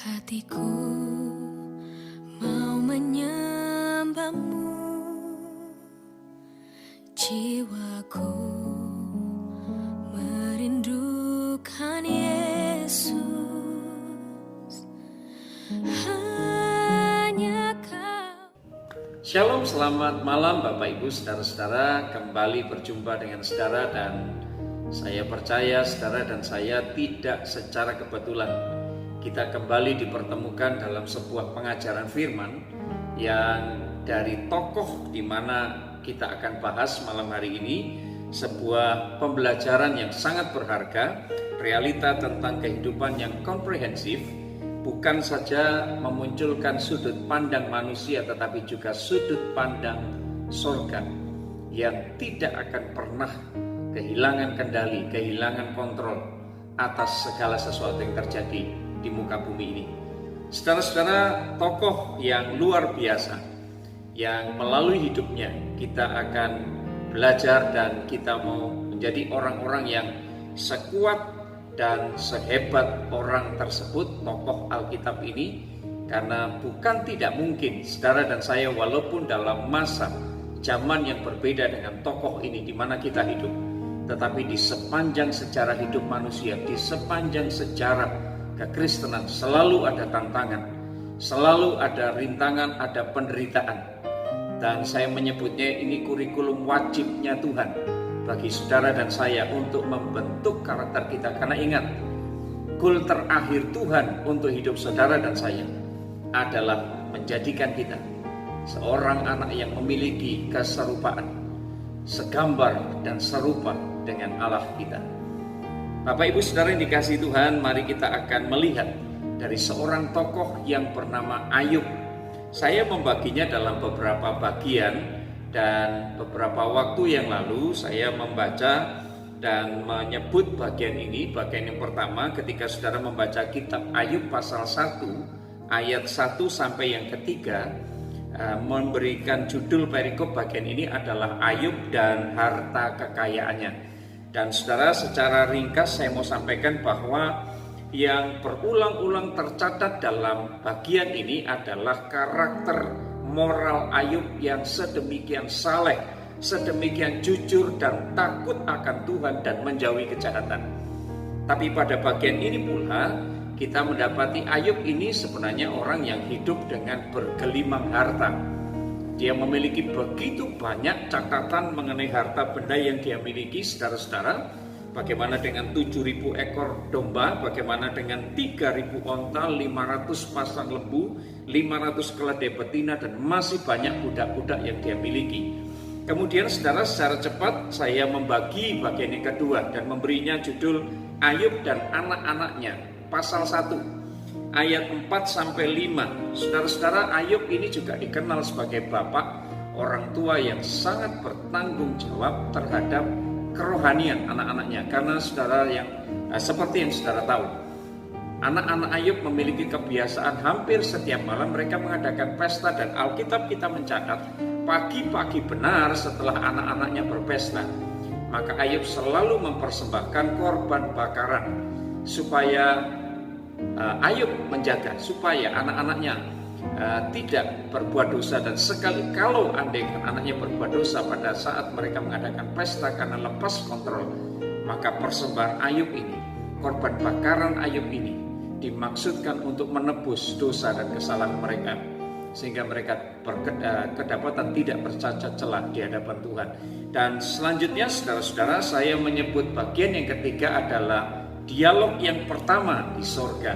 Hatiku mau menyembahmu, jiwaku merindukan Yesus. Hanya Kau. Shalom, selamat malam Bapak Ibu, saudara-saudara. Kembali berjumpa dengan saudara, dan saya percaya saudara dan saya tidak secara kebetulan kita kembali dipertemukan dalam sebuah pengajaran firman yang dari tokoh di mana kita akan bahas malam hari ini, sebuah pembelajaran yang sangat berharga, realita tentang kehidupan yang komprehensif, bukan saja memunculkan sudut pandang manusia tetapi juga sudut pandang surga yang tidak akan pernah kehilangan kendali, kehilangan kontrol atas segala sesuatu yang terjadi di muka bumi ini. Saudara-saudara, tokoh yang luar biasa yang melalui hidupnya kita akan belajar, dan kita mau menjadi orang-orang yang sekuat dan sehebat orang tersebut, tokoh Alkitab ini. Karena bukan tidak mungkin saudara dan saya, walaupun dalam masa zaman yang berbeda dengan tokoh ini di mana kita hidup, tetapi di sepanjang sejarah hidup manusia, di sepanjang sejarah kekristenan selalu ada tantangan, selalu ada rintangan, ada penderitaan. Dan saya menyebutnya ini kurikulum wajibnya Tuhan bagi saudara dan saya untuk membentuk karakter kita. Karena ingat, goal terakhir Tuhan untuk hidup saudara dan saya adalah menjadikan kita seorang anak yang memiliki keserupaan, segambar dan serupa dengan Allah kita. Bapak Ibu Saudara yang dikasihi Tuhan, mari kita akan melihat dari seorang tokoh yang bernama Ayub. Saya membaginya dalam beberapa bagian, dan beberapa waktu yang lalu saya membaca dan menyebut bagian ini. Bagian yang pertama ketika saudara membaca kitab Ayub pasal 1 ayat 1 sampai yang ketiga, memberikan judul perikop bagian ini adalah Ayub dan harta kekayaannya. Dan saudara, secara ringkas saya mau sampaikan bahwa yang berulang-ulang tercatat dalam bagian ini adalah karakter moral Ayub yang sedemikian saleh, sedemikian jujur dan takut akan Tuhan dan menjauhi kejahatan. Tapi pada bagian ini pula kita mendapati Ayub ini sebenarnya orang yang hidup dengan bergelimang harta. Dia memiliki begitu banyak catatan mengenai harta benda yang dia miliki, saudara-saudara. Bagaimana dengan 7.000 ekor domba, bagaimana dengan 3.000 onta, 500 pasang lembu, 500 keledai betina, dan masih banyak budak-budak yang dia miliki. Kemudian saudara, secara cepat saya membagi bagian yang kedua dan memberinya judul Ayub dan anak-anaknya, pasal 1. Ayat 4 sampai 5. Saudara-saudara, Ayub ini juga dikenal sebagai bapak, orang tua yang sangat bertanggung jawab terhadap kerohanian anak-anaknya. Karena saudara, yang seperti yang saudara tahu, anak-anak Ayub memiliki kebiasaan hampir setiap malam mereka mengadakan pesta, dan Alkitab kita mencatat pagi-pagi benar setelah anak-anaknya berpesta, maka Ayub selalu mempersembahkan korban bakaran supaya Ayub menjaga supaya anak-anaknya tidak berbuat dosa. Dan sekali kalau andaikan anaknya berbuat dosa pada saat mereka mengadakan pesta karena lepas kontrol, maka persembahan Ayub ini, korban bakaran Ayub ini dimaksudkan untuk menebus dosa dan kesalahan mereka, sehingga mereka kedapatan tidak bercacat celah di hadapan Tuhan. Dan selanjutnya saudara-saudara, saya menyebut bagian yang ketiga adalah dialog yang pertama di sorga.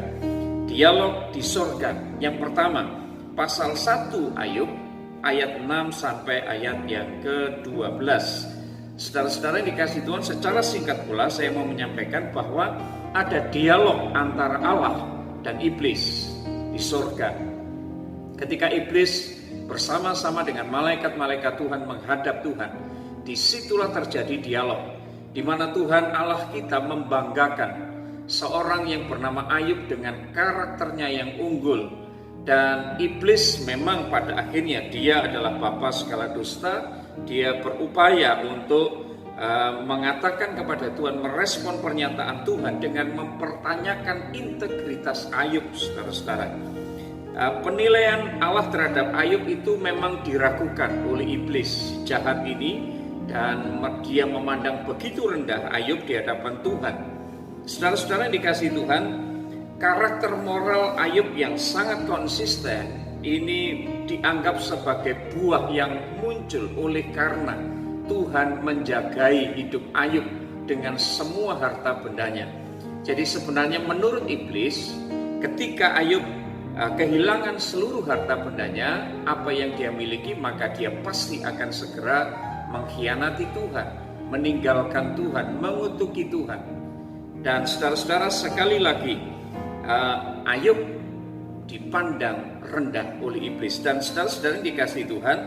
Dialog di sorga yang pertama, pasal 1 Ayub ayat 6 sampai ayat yang ke-12. Saudara-saudara yang dikasihi Tuhan, secara singkat pula saya mau menyampaikan bahwa ada dialog antara Allah dan iblis di sorga. Ketika iblis bersama-sama dengan malaikat-malaikat Tuhan menghadap Tuhan, disitulah terjadi dialog, di mana Tuhan Allah kita membanggakan seorang yang bernama Ayub dengan karakternya yang unggul. Dan iblis memang pada akhirnya dia adalah bapa segala dusta. Dia berupaya untuk mengatakan kepada Tuhan, merespon pernyataan Tuhan dengan mempertanyakan integritas Ayub, saudara-saudara. Penilaian Allah terhadap Ayub itu memang diragukan oleh iblis jahat ini, dan dia memandang begitu rendah Ayub di hadapan Tuhan. Saudara-saudara yang dikasihi Tuhan, karakter moral Ayub yang sangat konsisten ini dianggap sebagai buah yang muncul oleh karena Tuhan menjagai hidup Ayub dengan semua harta bendanya. Jadi sebenarnya menurut iblis, ketika Ayub kehilangan seluruh harta bendanya, apa yang dia miliki, maka dia pasti akan segera mengkhianati Tuhan, meninggalkan Tuhan, mengutuki Tuhan. Dan saudara-saudara, sekali lagi Ayub dipandang rendah oleh iblis. Dan saudara-saudara yang dikasihi Tuhan,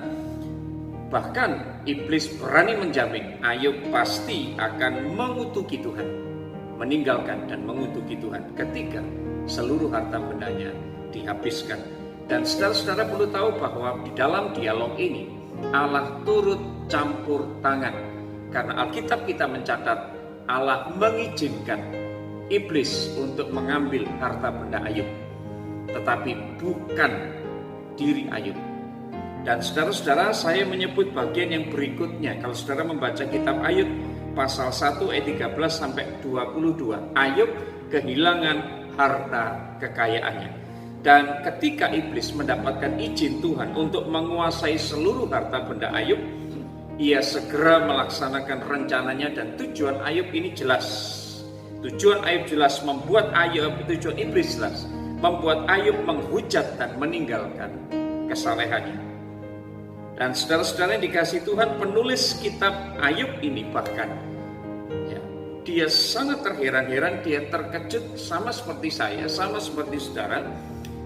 bahkan iblis berani menjamin Ayub pasti akan mengutuki Tuhan, meninggalkan dan mengutuki Tuhan ketika seluruh harta bendanya dihabiskan. Dan saudara-saudara perlu tahu bahwa di dalam dialog ini Allah turut campur tangan, karena Alkitab kita mencatat Allah mengizinkan iblis untuk mengambil harta benda Ayub, tetapi bukan diri Ayub. Dan saudara-saudara, saya menyebut bagian yang berikutnya. Kalau saudara membaca kitab Ayub pasal 1 ayat 13 sampai 22, Ayub kehilangan harta kekayaannya. Dan ketika iblis mendapatkan izin Tuhan untuk menguasai seluruh harta benda Ayub, ia segera melaksanakan rencananya, dan tujuan Ayub ini jelas. Tujuan Ayub jelas, membuat Ayub, tujuan iblis jelas, membuat Ayub menghujat dan meninggalkan kesalehannya. Dan saudara-saudara yang dikasihi Tuhan, penulis kitab Ayub ini bahkan dia sangat terheran-heran, dia terkejut sama seperti saya, sama seperti saudara,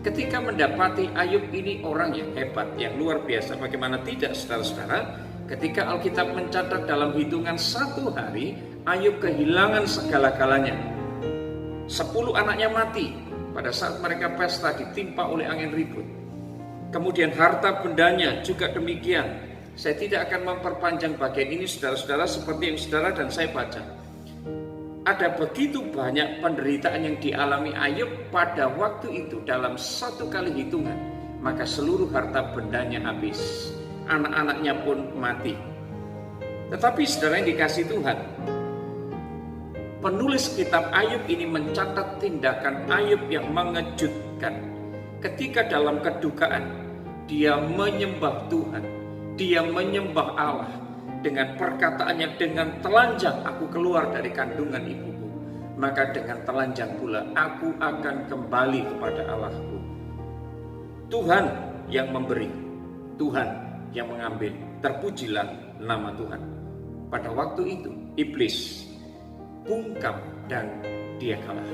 ketika mendapati Ayub ini orang yang hebat, yang luar biasa. Bagaimana tidak, saudara-saudara, ketika Alkitab mencatat dalam hitungan 1 hari Ayub kehilangan segala-galanya. 10 anaknya mati pada saat mereka pesta, ditimpa oleh angin ribut. Kemudian harta bendanya juga demikian. Saya tidak akan memperpanjang bagian ini, saudara-saudara, seperti yang saudara dan saya baca. Ada begitu banyak penderitaan yang dialami Ayub pada waktu itu dalam 1 kali hitungan, maka seluruh harta bendanya habis, anak-anaknya pun mati. Tetapi saudara yang dikasihi Tuhan, penulis kitab Ayub ini mencatat tindakan Ayub yang mengejutkan. Ketika dalam kedukaan dia menyembah Tuhan, dia menyembah Allah dengan perkataannya, dengan telanjang aku keluar dari kandungan ibuku, maka dengan telanjang pula aku akan kembali kepada Allahku. Tuhan yang memberi, Tuhan yang mengambil, terpujilah nama Tuhan. Pada waktu itu iblis bungkam dan dia kalah.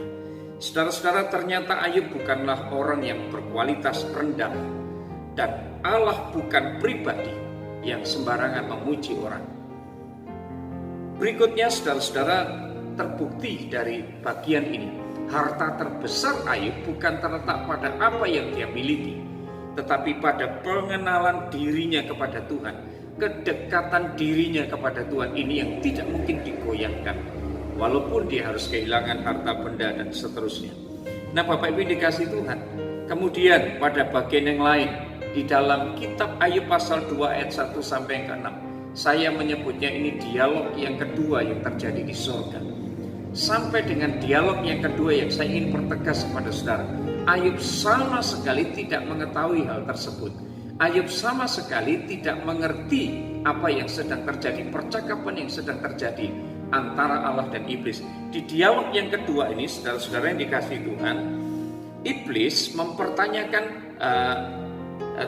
Saudara-saudara, ternyata Ayub bukanlah orang yang berkualitas rendah, dan Allah bukan pribadi yang sembarangan memuji orang. Berikutnya, saudara-saudara, terbukti dari bagian ini, harta terbesar Ayub bukan terletak pada apa yang dia miliki, tetapi pada pengenalan dirinya kepada Tuhan, kedekatan dirinya kepada Tuhan ini yang tidak mungkin digoyahkan, walaupun dia harus kehilangan harta benda dan seterusnya. Nah, Bapak Ibu dikasih Tuhan, kemudian pada bagian yang lain di dalam kitab Ayub pasal 2 ayat 1 sampai yang ke-6, saya menyebutnya ini dialog yang kedua yang terjadi di surga. Sampai dengan dialog yang kedua yang saya ingin pertegas kepada saudara, Ayub sama sekali tidak mengetahui hal tersebut. Ayub sama sekali tidak mengerti apa yang sedang terjadi, percakapan yang sedang terjadi antara Allah dan iblis. Di dialog yang kedua ini, saudara-saudara yang dikasihi Tuhan, iblis mempertanyakan,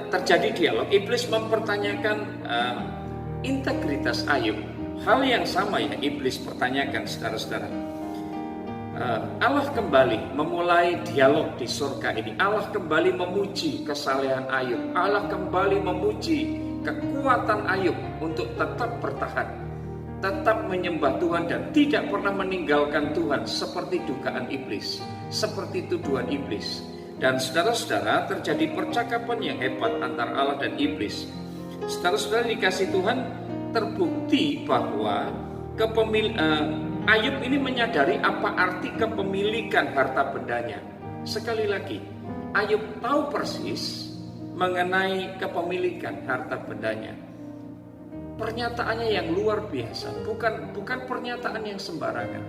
terjadi dialog, iblis mempertanyakan integritas Ayub. Hal yang sama yang iblis pertanyakan, saudara-saudara. Allah kembali memulai dialog di surga ini. Allah kembali memuji kesalehan Ayub. Allah kembali memuji kekuatan Ayub untuk tetap bertahan, tetap menyembah Tuhan dan tidak pernah meninggalkan Tuhan seperti dugaan iblis, seperti tuduhan iblis. Dan saudara-saudara, terjadi percakapan yang hebat antara Allah dan iblis. Saudara-saudara dikasih Tuhan, terbukti bahwa Ayub ini menyadari apa arti kepemilikan harta bendanya. Sekali lagi, Ayub tahu persis mengenai kepemilikan harta bendanya. Pernyataannya yang luar biasa, bukan pernyataan yang sembarangan.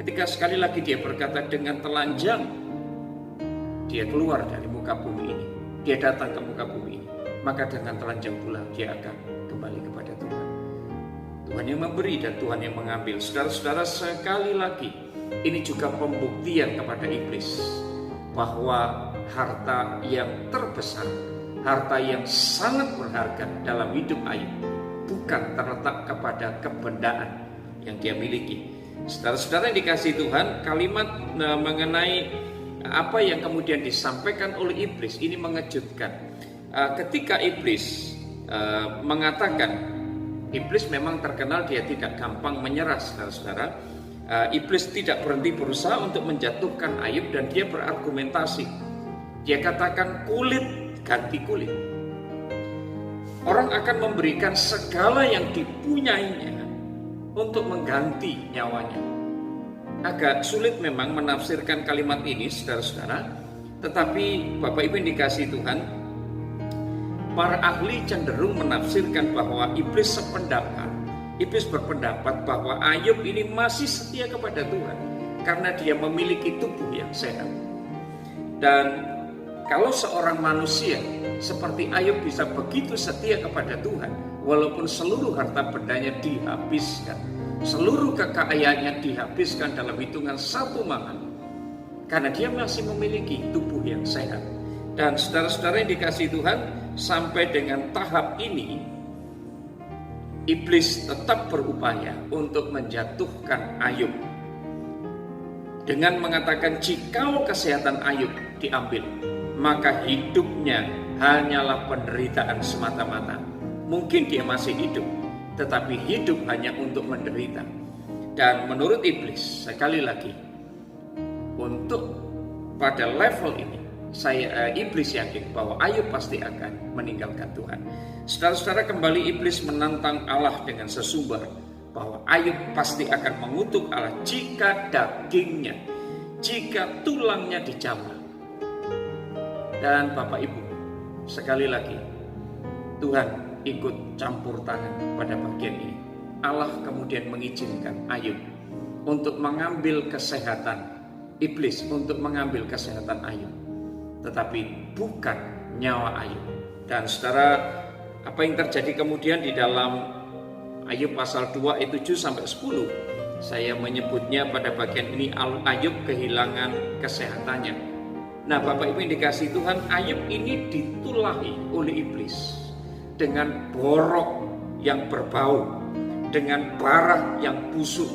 Ketika sekali lagi dia berkata dengan telanjang, dia keluar dari muka bumi ini, dia datang ke muka bumi ini, maka dengan telanjang pula dia akan kembali kepada Tuhan. Tuhan yang memberi dan Tuhan yang mengambil. Saudara-saudara, sekali lagi ini juga pembuktian kepada iblis bahwa harta yang terbesar, harta yang sangat berharga dalam hidup Ayub bukan terletak kepada kebendaan yang dia miliki. Saudara-saudara yang dikasihi Tuhan, kalimat mengenai apa yang kemudian disampaikan oleh iblis ini mengejutkan. Ketika iblis mengatakan, iblis memang terkenal dia tidak gampang menyerah, saudara-saudara. Iblis tidak berhenti berusaha untuk menjatuhkan Ayub dan dia berargumentasi. Dia katakan kulit ganti kulit. Orang akan memberikan segala yang dipunyainya untuk mengganti nyawanya. Agak sulit memang menafsirkan kalimat ini, saudara-saudara. Tetapi Bapak Ibu yang dikasihi Tuhan, para ahli cenderung menafsirkan bahwa iblis sependapat. Iblis berpendapat bahwa Ayub ini masih setia kepada Tuhan karena dia memiliki tubuh yang sehat. Dan kalau seorang manusia seperti Ayub bisa begitu setia kepada Tuhan, walaupun seluruh harta bendanya dihabiskan, seluruh kekayaannya dihabiskan dalam hitungan 1 malam, karena dia masih memiliki tubuh yang sehat. Dan saudara-saudara yang dikasihi Tuhan, sampai dengan tahap ini iblis tetap berupaya untuk menjatuhkan Ayub dengan mengatakan jikalau kesehatan Ayub diambil, maka hidupnya hanyalah penderitaan semata-mata. Mungkin dia masih hidup, tetapi hidup hanya untuk menderita. Dan menurut iblis, sekali lagi, untuk pada level ini iblis yakin bahwa Ayub pasti akan meninggalkan Tuhan. Saudara-saudara, kembali iblis menantang Allah dengan sesumbar bahwa Ayub pasti akan mengutuk Allah jika dagingnya, jika tulangnya dijamah. Dan Bapak Ibu, sekali lagi Tuhan ikut campur tangan pada bagian ini. Allah kemudian mengizinkan Ayub untuk mengambil kesehatan, iblis untuk mengambil kesehatan Ayub, tetapi bukan nyawa Ayub. Dan saudara, apa yang terjadi kemudian di dalam Ayub pasal 2 ayat 7-10, saya menyebutnya pada bagian ini Ayub kehilangan kesehatannya. Nah, Bapak Ibu yang dikasihi Tuhan, Ayub ini ditulahi oleh iblis dengan borok yang berbau, dengan darah yang busuk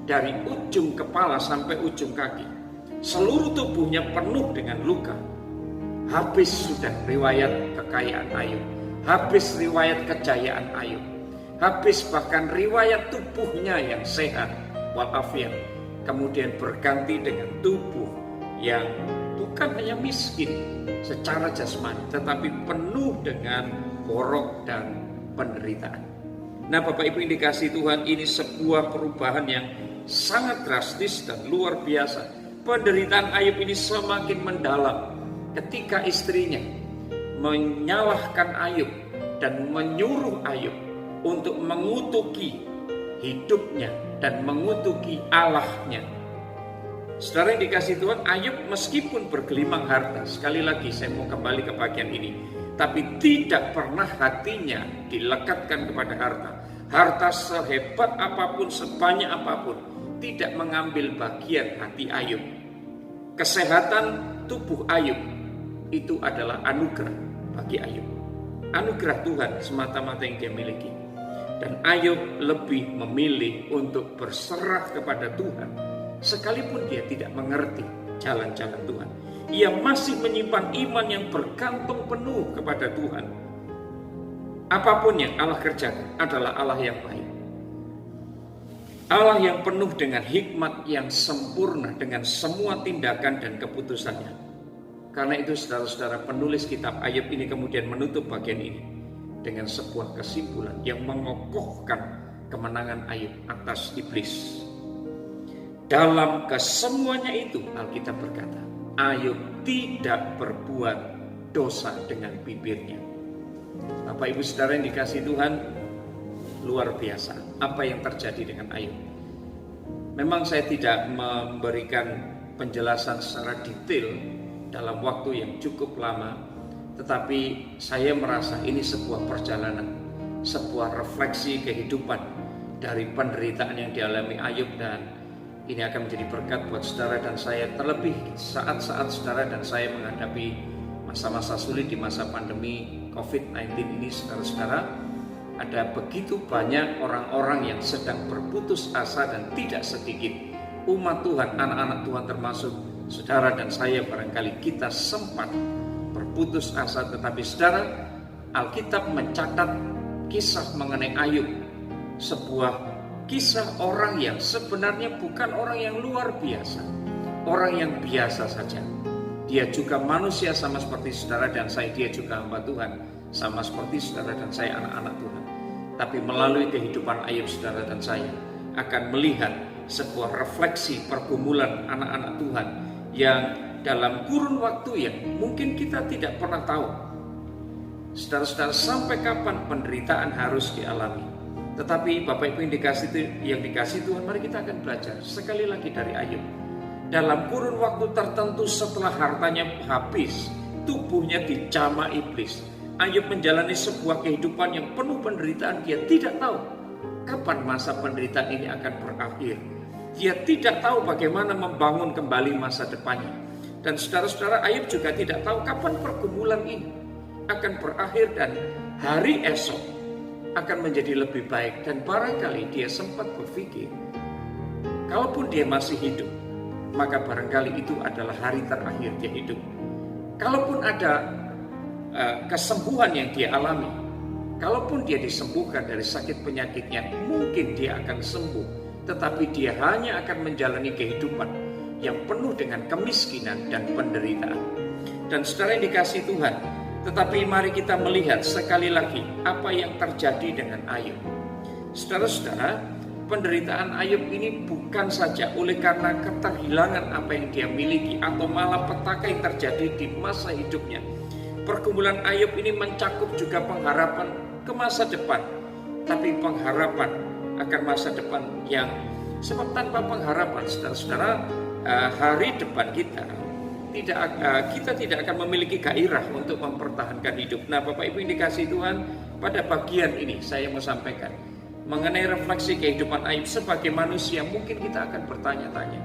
dari ujung kepala sampai ujung kaki. Seluruh tubuhnya penuh dengan luka. Habis sudah riwayat kekayaan Ayub, habis riwayat kejayaan Ayub, habis bahkan riwayat tubuhnya yang sehat walafiat, kemudian berganti dengan tubuh yang bukan hanya miskin secara jasmani, tetapi penuh dengan borok dan penderitaan. Nah, Bapak Ibu yang dikasihi Tuhan, ini sebuah perubahan yang sangat drastis dan luar biasa. Penderitaan Ayub ini semakin mendalam ketika istrinya menyalahkan Ayub dan menyuruh Ayub untuk mengutuki hidupnya dan mengutuki Allahnya. Saudara yang dikasihi Tuhan, Ayub meskipun bergelimang harta, sekali lagi saya mau kembali ke bagian ini, tapi tidak pernah hatinya dilekatkan kepada harta. Harta sehebat apapun, sebanyak apapun, tidak mengambil bagian hati Ayub. Kesehatan tubuh Ayub itu adalah anugerah bagi Ayub. Anugerah Tuhan semata-mata yang dia miliki. Dan Ayub lebih memilih untuk berserah kepada Tuhan, sekalipun dia tidak mengerti jalan-jalan Tuhan. Ia masih menyimpan iman yang bergantung penuh kepada Tuhan. Apapun yang Allah kerjakan adalah Allah yang baik. Allah yang penuh dengan hikmat yang sempurna dengan semua tindakan dan keputusannya. Karena itu saudara-saudara, penulis kitab Ayub ini kemudian menutup bagian ini dengan sebuah kesimpulan yang mengokohkan kemenangan Ayub atas iblis. Dalam kesemuanya itu Alkitab berkata, Ayub tidak berbuat dosa dengan bibirnya. Bapak Ibu Saudara yang dikasihi Tuhan, luar biasa apa yang terjadi dengan Ayub. Memang saya tidak memberikan penjelasan secara detail dalam waktu yang cukup lama, tetapi saya merasa ini sebuah perjalanan, sebuah refleksi kehidupan dari penderitaan yang dialami Ayub, dan ini akan menjadi berkat buat saudara dan saya, terlebih saat-saat saudara dan saya menghadapi masa-masa sulit di masa pandemi COVID-19 ini. Saudara-saudara, ada begitu banyak orang-orang yang sedang berputus asa, dan tidak sedikit umat Tuhan, anak-anak Tuhan termasuk saudara dan saya, barangkali kita sempat berputus asa. Tetapi saudara, Alkitab mencatat kisah mengenai Ayub, sebuah kisah orang yang sebenarnya bukan orang yang luar biasa, orang yang biasa saja. Dia juga manusia sama seperti saudara dan saya, dia juga hamba Tuhan sama seperti saudara dan saya, anak-anak Tuhan. Tapi melalui kehidupan Ayub, saudara dan saya akan melihat sebuah refleksi pergumulan anak-anak Tuhan yang dalam kurun waktu yang mungkin kita tidak pernah tahu, saudara-saudara, sampai kapan penderitaan harus dialami. Tetapi Bapak Ibu yang dikasih Tuhan, mari kita akan belajar sekali lagi dari Ayub. Dalam kurun waktu tertentu setelah hartanya habis, tubuhnya dijamah iblis, Ayub menjalani sebuah kehidupan yang penuh penderitaan. Dia tidak tahu kapan masa penderitaan ini akan berakhir. Dia tidak tahu bagaimana membangun kembali masa depannya. Dan saudara-saudara, Ayub juga tidak tahu kapan pergumulan ini akan berakhir dan hari esok akan menjadi lebih baik. Dan barangkali dia sempat berpikir, kalaupun dia masih hidup, maka barangkali itu adalah hari terakhir dia hidup. Kalaupun ada kesembuhan yang dia alami, kalaupun dia disembuhkan dari sakit penyakitnya, mungkin dia akan sembuh. Tetapi dia hanya akan menjalani kehidupan yang penuh dengan kemiskinan dan penderitaan. Dan saudara yang dikasihi Tuhan, tetapi mari kita melihat sekali lagi apa yang terjadi dengan Ayub. Saudara-saudara, penderitaan Ayub ini bukan saja oleh karena keterhilangan apa yang dia miliki atau malapetaka yang terjadi di masa hidupnya. Pergumulan Ayub ini mencakup juga pengharapan ke masa depan, tapi pengharapan akan masa depan yang, sebab tanpa pengharapan, saudara-saudara, hari depan kita tidak akan memiliki gairah untuk mempertahankan hidup. Nah, Bapak Ibu yang dikasihi Tuhan, pada bagian ini saya mau sampaikan mengenai refleksi kehidupan Ayub sebagai manusia. Mungkin kita akan bertanya-tanya,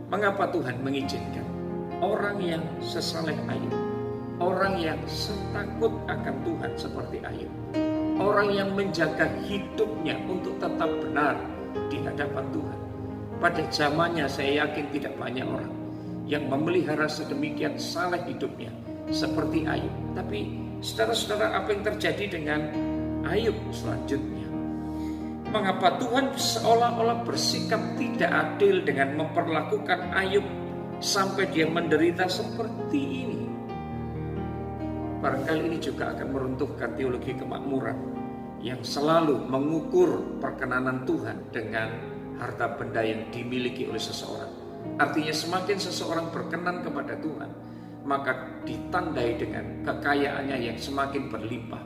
mengapa Tuhan mengizinkan orang yang sesaleh Ayub, orang yang setakut akan Tuhan seperti Ayub, orang yang menjaga hidupnya untuk tetap benar di hadapan Tuhan. Pada zamannya saya yakin tidak banyak orang yang memelihara sedemikian saleh hidupnya seperti Ayub. Tapi saudara-saudara, apa yang terjadi dengan Ayub selanjutnya? Mengapa Tuhan seolah-olah bersikap tidak adil dengan memperlakukan Ayub sampai dia menderita seperti ini? Barangkali ini juga akan meruntuhkan teologi kemakmuran yang selalu mengukur perkenanan Tuhan dengan harta benda yang dimiliki oleh seseorang. Artinya semakin seseorang berkenan kepada Tuhan, maka ditandai dengan kekayaannya yang semakin berlimpah.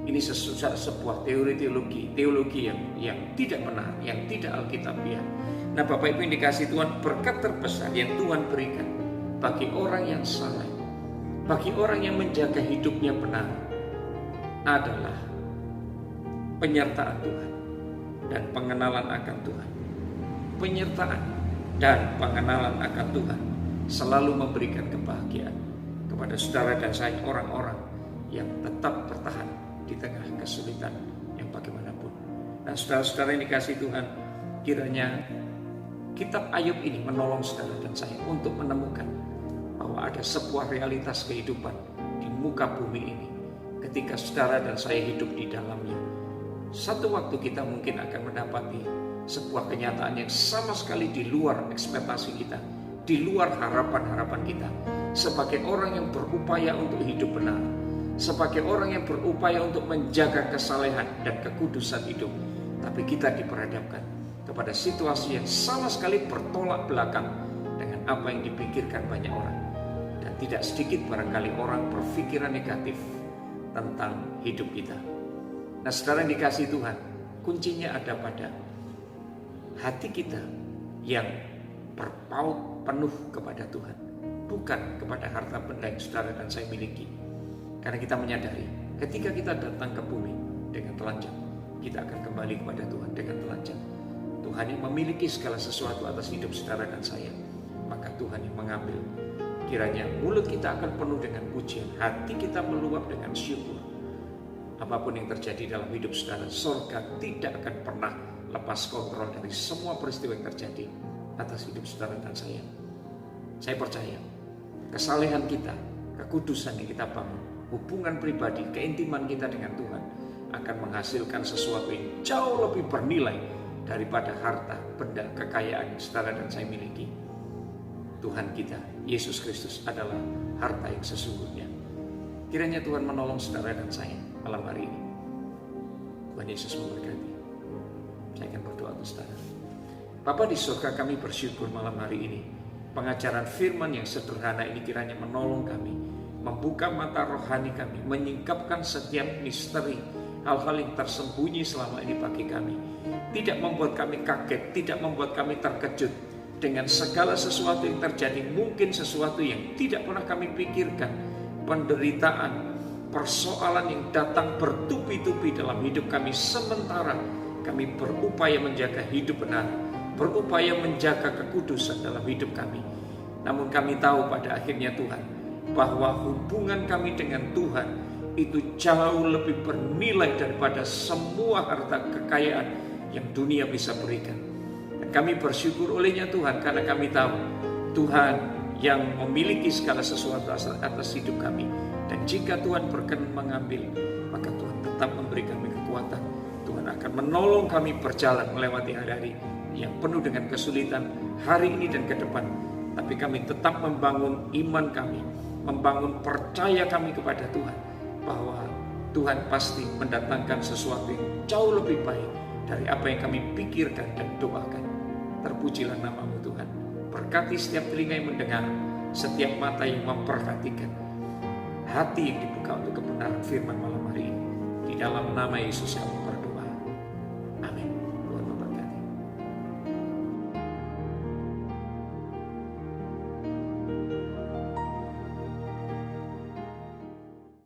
Ini sebuah teologi yang tidak benar, yang tidak alkitabiah. Nah, Bapak Ibu yang dikasihi Tuhan, berkat terbesar yang Tuhan berikan bagi orang yang saleh, bagi orang yang menjaga hidupnya benar, adalah penyertaan Tuhan dan pengenalan akan Tuhan. Penyertaan dan pengenalan akan Tuhan selalu memberikan kebahagiaan kepada saudara dan saya, orang-orang yang tetap bertahan di tengah kesulitan yang bagaimanapun. Nah, saudara-saudara yang dikasihi Tuhan, kiranya kitab Ayub ini menolong saudara dan saya untuk menemukan bahwa ada sebuah realitas kehidupan di muka bumi ini. Ketika saudara dan saya hidup di dalamnya, satu waktu kita mungkin akan mendapati sebuah kenyataan yang sama sekali di luar ekspektasi kita, di luar harapan-harapan kita. Sebagai orang yang berupaya untuk hidup benar, sebagai orang yang berupaya untuk menjaga kesalehan dan kekudusan hidup. Tapi kita diperhadapkan kepada situasi yang sama sekali bertolak belakang dengan apa yang dipikirkan banyak orang. Dan tidak sedikit barangkali orang berpikiran negatif tentang hidup kita. Nah, saudara yang dikasihi Tuhan, kuncinya ada pada hati kita yang berpaut penuh kepada Tuhan, bukan kepada harta benda yang saudara dan saya miliki. Karena kita menyadari ketika kita datang ke bumi dengan telanjang, kita akan kembali kepada Tuhan dengan telanjang. Tuhan yang memiliki segala sesuatu atas hidup saudara dan saya, maka Tuhan yang mengambil. Kiranya mulut kita akan penuh dengan pujian, hati kita meluap dengan syukur. Apapun yang terjadi dalam hidup saudara, surga tidak akan pernah lepas kontrol dari semua peristiwa yang terjadi atas hidup saudara dan saya. Saya percaya kesalehan kita, kekudusan yang kita bangun, hubungan pribadi, keintiman kita dengan Tuhan akan menghasilkan sesuatu yang jauh lebih bernilai daripada harta, benda, kekayaan yang saudara dan saya miliki. Tuhan kita, Yesus Kristus adalah harta yang sesungguhnya. Kiranya Tuhan menolong saudara dan saya malam hari ini. Tuhan Yesus memberkati. Saya akan berdoa untuk saudara. Bapa di surga, kami bersyukur malam hari ini. Pengajaran firman yang sederhana ini kiranya menolong kami, membuka mata rohani kami, menyingkapkan setiap misteri, hal-hal yang tersembunyi selama ini bagi kami. Tidak membuat kami kaget, tidak membuat kami terkejut dengan segala sesuatu yang terjadi. Mungkin sesuatu yang tidak pernah kami pikirkan, penderitaan, persoalan yang datang bertubi-tubi dalam hidup kami, sementara kami berupaya menjaga hidup benar, berupaya menjaga kekudusan dalam hidup kami. Namun kami tahu pada akhirnya Tuhan, bahwa hubungan kami dengan Tuhan itu jauh lebih bernilai daripada semua harta kekayaan yang dunia bisa berikan. Dan kami bersyukur olehnya Tuhan, karena kami tahu Tuhan yang memiliki segala sesuatu atas hidup kami. Dan jika Tuhan berkenan mengambil, maka Tuhan tetap memberi kami kekuatan. Tuhan akan menolong kami berjalan melewati hari-hari yang penuh dengan kesulitan hari ini dan ke depan. Tapi kami tetap membangun iman kami, membangun percaya kami kepada Tuhan, bahwa Tuhan pasti mendatangkan sesuatu yang jauh lebih baik dari apa yang kami pikirkan dan doakan. Terpujilah nama-Mu Tuhan. Berkati setiap telinga yang mendengar, setiap mata yang memperhatikan, hati yang dibuka untuk kebenaran firman malam hari ini. Di dalam nama Yesus kami